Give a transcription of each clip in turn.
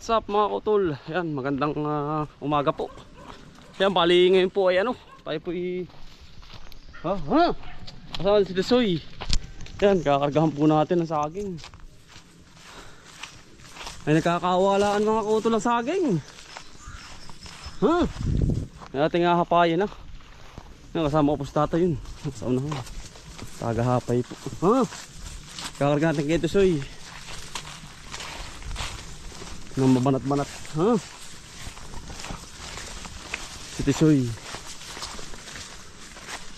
What's up mga kutol? Yan, magandang umaga po. Yan, bali ngayon po ay ano, tayo po kasama si Desoy. Yan, kakargahan po natin ang saging. Ay nakakawalaan mga kutol ang saging. Yan ating hahapayin Yan, kasama ko po sa tatay yun. Sa unahan. Tagahapay po. Kakargahan natin kay Desoy. Nang mabanat-banat. Si Tisoy.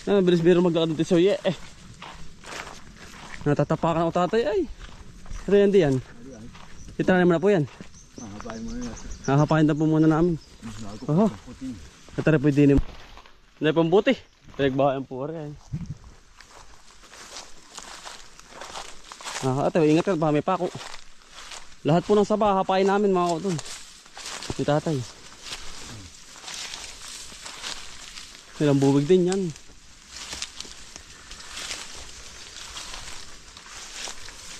Bilis biro maglakad ng Tisoy natatapakan ako tatay ay. Pero yan di yan. Itanayin mo na po yan. Hahapain mo na. Hahapain na po muna namin. Ito na po yung dinim. Hindi pong buti. Pinagbahayan po rin. Ito, ingat ka, baka may pako. Lahat po ng saba, hapain namin mga kutol. Ni tatay. Ilang bubig din yan.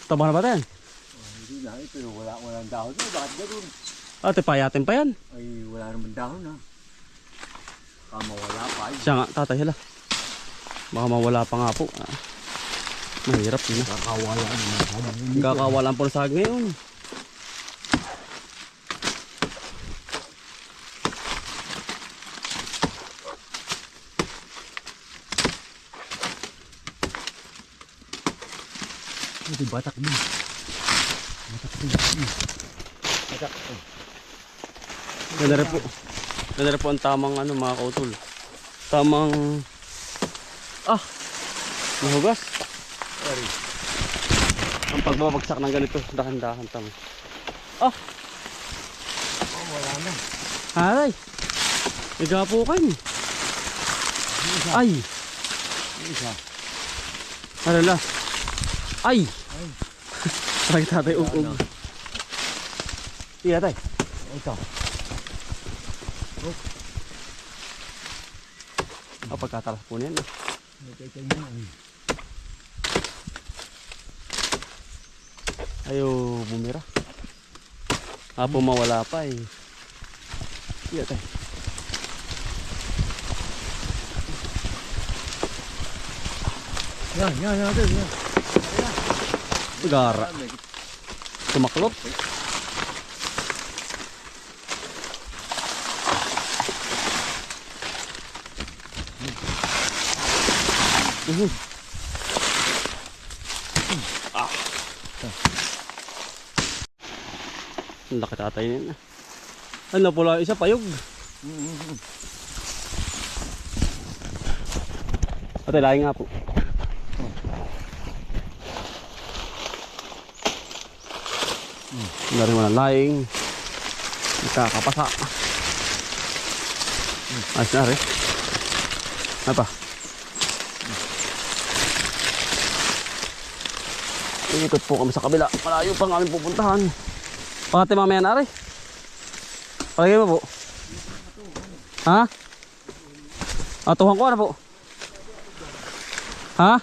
Taba na ba yan? Hindi na, pero walang dahon. Bakit gano'n? Ate, payatin pa yan. Ay, wala naman dahon ha. Baka mawala pa. Siya nga, tatay, hala. Baka mawala pa nga po. Mahirap yun. Kakawalan naman. Kakawalan po sa ngayon. Ito batak mo. Batak mo. Ganda rin po ang tamang mga kautol. Tamang mahugas. Sorry. Ang pagbabagsak ng ganito, dahan-dahan tama. Wala na. Aray. Igapukan. Ay. Isa. Alala. Ay. Parang tatay ug-ug. Iya tay. Ito. Pagkatalas po niyan. Ito yun. Ayaw bumira. Apo mawala pa eh. Iya tay. Yan. Gara. Sumaklot. Ang laki tatay nila. Ano pula isa payog. Patay laing nga po. Dari mana laing. Nakakapasa. Ayos na rin. Apa? Ikot po kami sa kabila. Malayo pa ng aming pupuntahan. Pangati mamaya na rin. Palagay mo po. Ha? Atuhan ko na po. Ha?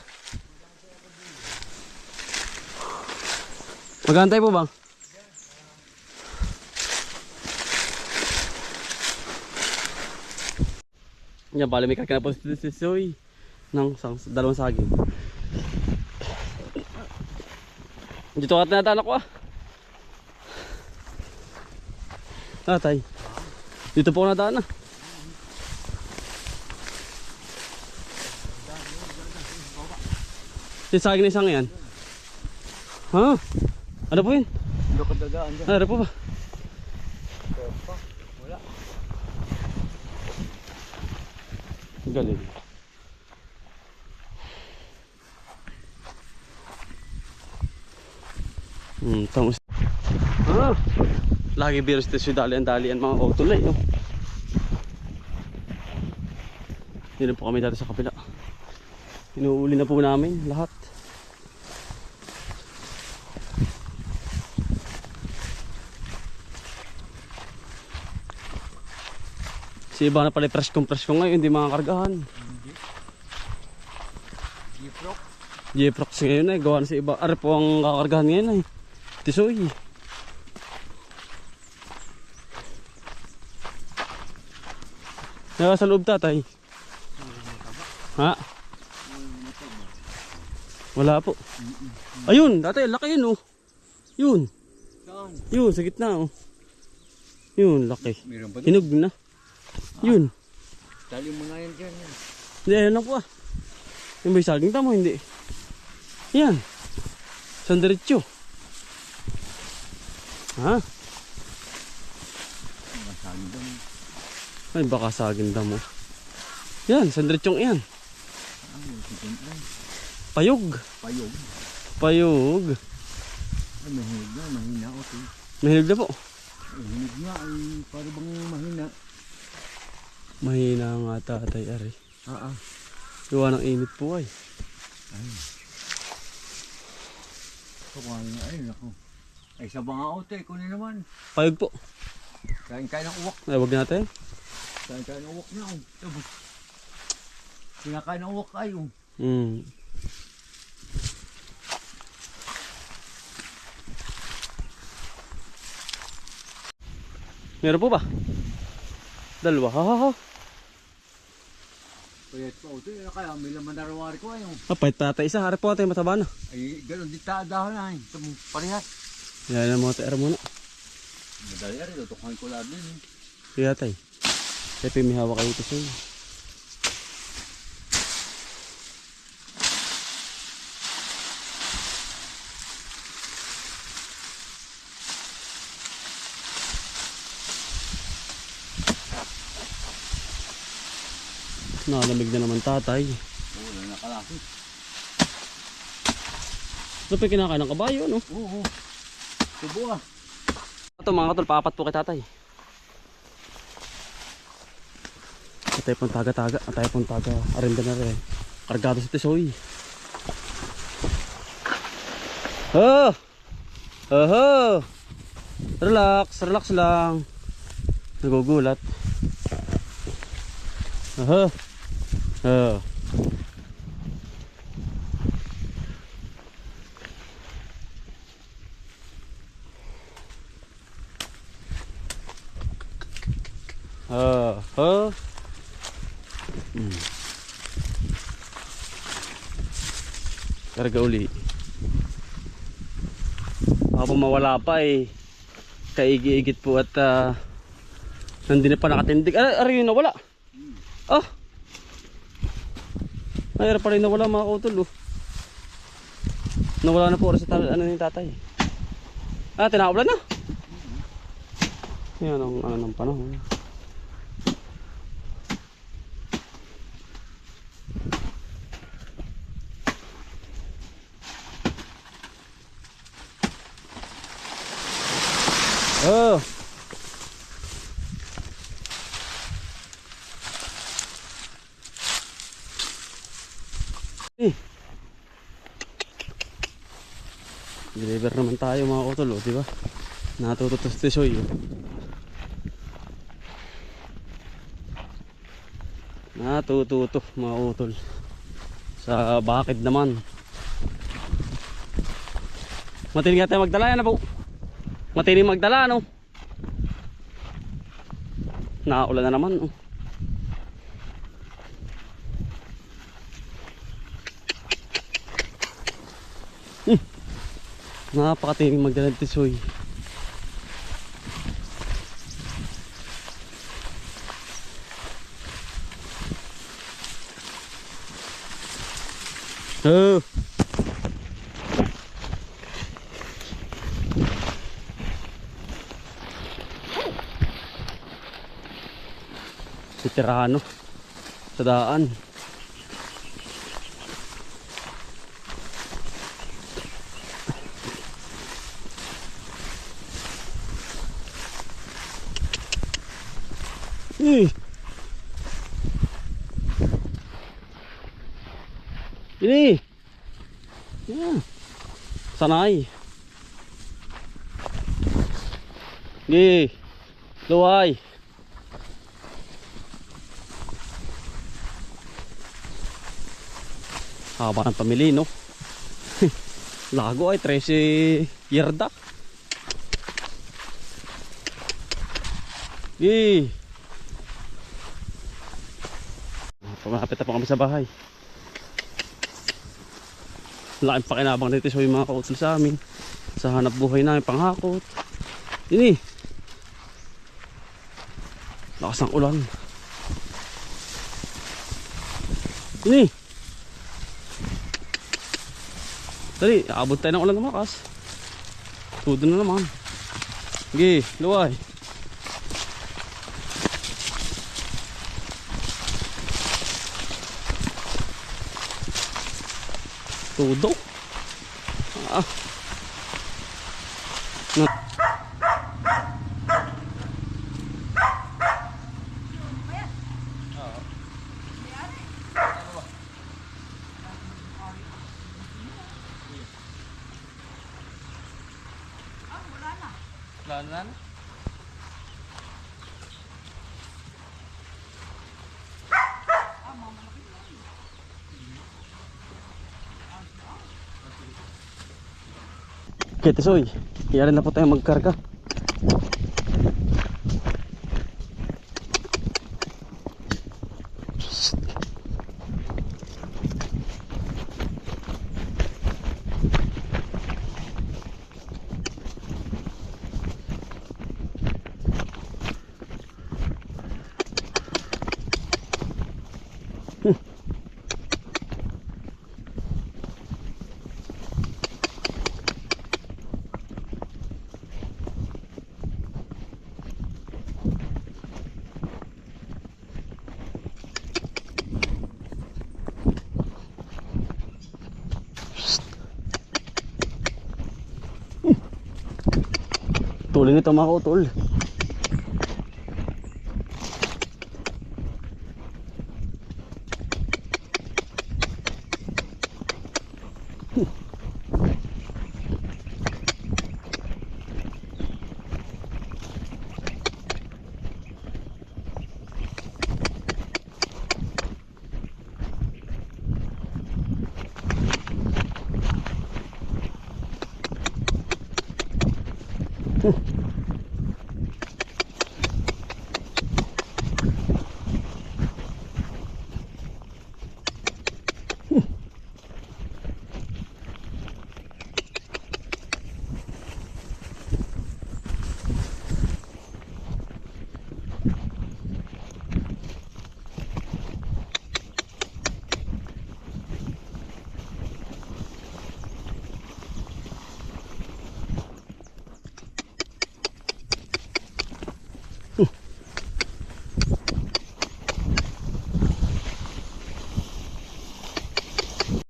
Magantay po bang? Yan, bali may karga na po si Soy ng dalawang saging. Dito ka tinatala ko Tatay. Dito po nadaan Si saging na isang yan. Ano po yun? Hindi ko dadaan dyan. Ano po ba? Wala. Galing. Tamos. Lagi virus test dalian mga kautulay. Dito po kami dati sa kapila. Inuuli na po namin lahat. Si iba na pala press kong ngayon, hindi mga kargahan. G-Prox ngayon gawa na si iba. Are po ang kakargahan ngayon Tisoy. Nasa loob tatay. Ha? Wala po. Ayun, tatay, laki yun oh. Yun. Saan? Yun, sa gitna oh. Yun, laki. Meron ba doon? Hinog na. Yun. Tali mo na yan dyan. Yan. Hindi, ayun lang po ah. Yung may saging tamo, hindi. Yan. Sandiretso. Ha? Masali doon. Ay, baka saging damo. Yan, sandiretsong yan. Payog. Payog. Payog. Ay, mahinig na. Mahina. Okay. Mahilig na po. Ay, hinig nga. Ay, para bang mahina. Mahina nga tatay, ari. Gawa ng init po ay. Ay. Kumain nga. Ay, naku. Ay, sa mga ote. Kunin naman. Payog po. Kain-kain ng uwak. Ay, wag natin. Kain-kain ng uwak na. Kinakain ng uwak kayo. Hmm. Meron po ba? Dalawa. Ha ha ha. Kaya ito, ito kaya may laman na rawari ko ayun. Pahit pa natin isa. Harap po natin mataba na. Ay, ganun, di taadahan na. Ito mo, parehas. Yan ang mga tayo muna. Madali rin, tutukan ko lahat din. Kaya tayo. Kaya may hawak kayo ito sa'yo. Nalamig na naman tatay. Oo, wala na kalaki. Ito pa yung kinakain ng kabayo, no? Oo, tubo ah. Ito mga katol, paapat po kay tatay. Atay pong taga-taga, atay pong taga-arinda na rin. Kargado sa tisoy. Oh! Oh! Relax, relax lang. Nagugulat. Oh! Oh! Oh! Karga uli. Baka mawala pa eh. Kaigi-igit po at nandun na pa nakatindig. Ari yun nawala. Oh! Ay, pa rin nawala mga kautol oh. Nawala na po oras sa ano yung tatay. Tinaulan na. Yan ang ano ng panahon. Oh. Deliver naman tayo mga utol, di ba? Natututos tisoy. Natututo mga utol. Sa bakid naman. Matinig natin magdala yan na po. Matinig magdala no. Naulan na naman oh. Napakatinig magdala ng tisoy. Oh. Tirano sa daan. Ini yeah. Sanay luway. Haba ng pamili no. Lago ay 13 yarda. Malapit na po kami sa bahay. Laking pakinabang dito sa mga kautol sa amin. Sa hanap buhay namin panghakot. Ini. Lakas ng ulan. Ini. Dali, aabot tayo ng ulan na malakas. Tudo na naman. Sige, luway. Tudo. Ah. Wala na. Okay, Tisoy. Iyalan na po tayo magkarga. Tuloy nito mga kautol.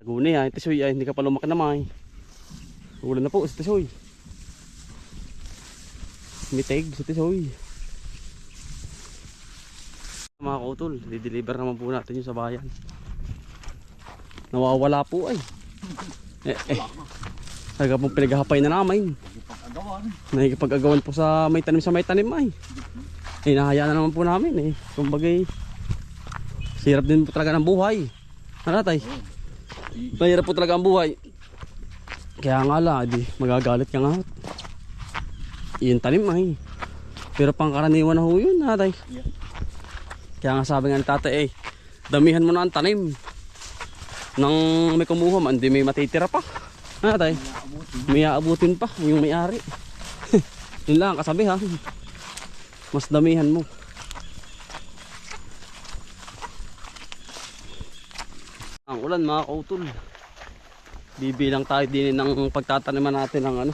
Laguna yan, Tisoy ay hindi ka pa lumaki naman. Ulan na po si Tisoy. Mitig si Tisoy. Mga kautol, di-deliver naman po natin yung sa bayan. Nawawala po ay. Taga pong pinaghahapay na namin. Nakikipag-agawan po sa may tanim ay. Nahayaan na naman po namin eh. Kumbagay, sirap din po talaga ng buhay. Ano tay? Mahirap po talaga ang buhay. Kaya nga lang, di magagalit ka nga. Iyon tanim ay. Pero pangkaraniwan na ho yun, natay. Kaya nga sabi nga ni tatay eh, damihan mo na ang tanim. Nang may kumuha man, di may matitira pa. Natay, may aabutin pa yung may-ari. Yun lang, kasabihan. Mas damihan mo. Ang ulan mga kautol. Bibilang tayo din ng pagtataniman natin ng ano,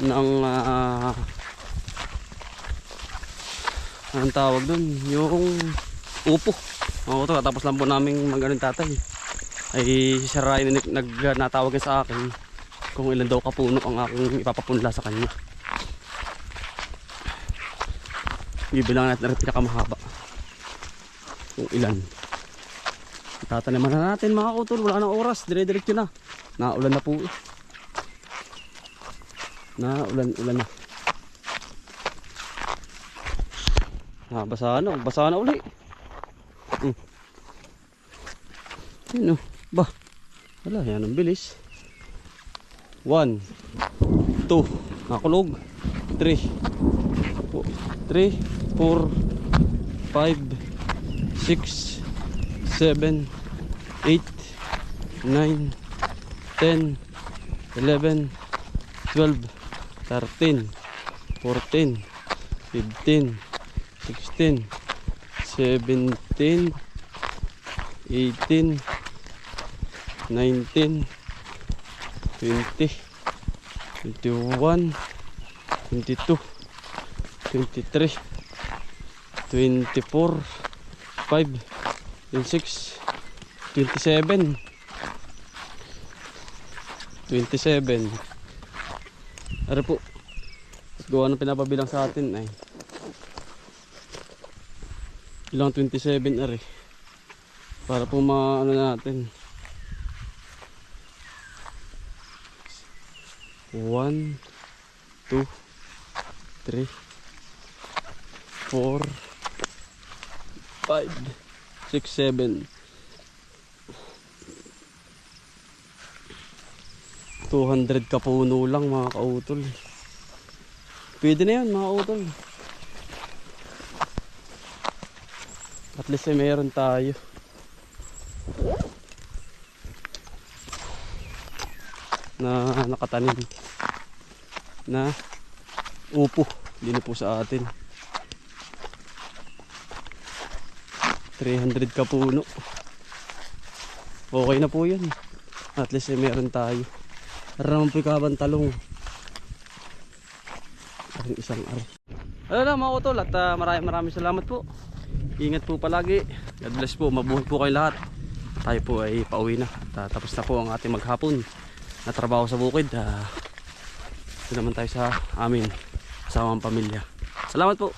ng anong tawag doon, yung upo. Mga kautol, tapos lang po namin magaling tatay. Ay sisirain natawag sa akin kung ilan daw kapuno ang aking ipapapunla sa kanya. Bibilang natin na rin pinakamahaba kung ilan. Tataniman na natin mga kautol, wala nang oras, dire-diretso na. Naulan na po eh. Ulan na. Basa na uli. Yun o, ba, wala, yan ang bilis. 1, 2, nakulog. 3, 4, 5, 6, 7, 8, 9, 10, 11, 12, 13, 14, 15, 16, 17, 18, 19, 20, 21, 22, 23, 24, 5, 26, 27, 27. Ano po? Gawa ng pinapabilang sa atin ay ilang 27 ari. Para po maano natin. 1, 2, 3, 4, 5, 6, 7. 200 kapuno lang mga kautol. Pwede na yan mga kautol. At least ay mayroon tayo. Na nakatanim na upo. Hindi na po sa atin. 300 kapuno. Okay na po yan. At least ay mayroon tayo. Para naman po ikaban talong. Aring isang ari. Ano na mga utol at maraming salamat po. Ingat po palagi. God bless po. Mabuhay po kayo lahat. Tayo po ay pauwi na. Tapos na po ang ating maghapon na trabaho sa bukid. Ito naman tayo sa amin. Kasama ang pamilya. Salamat po.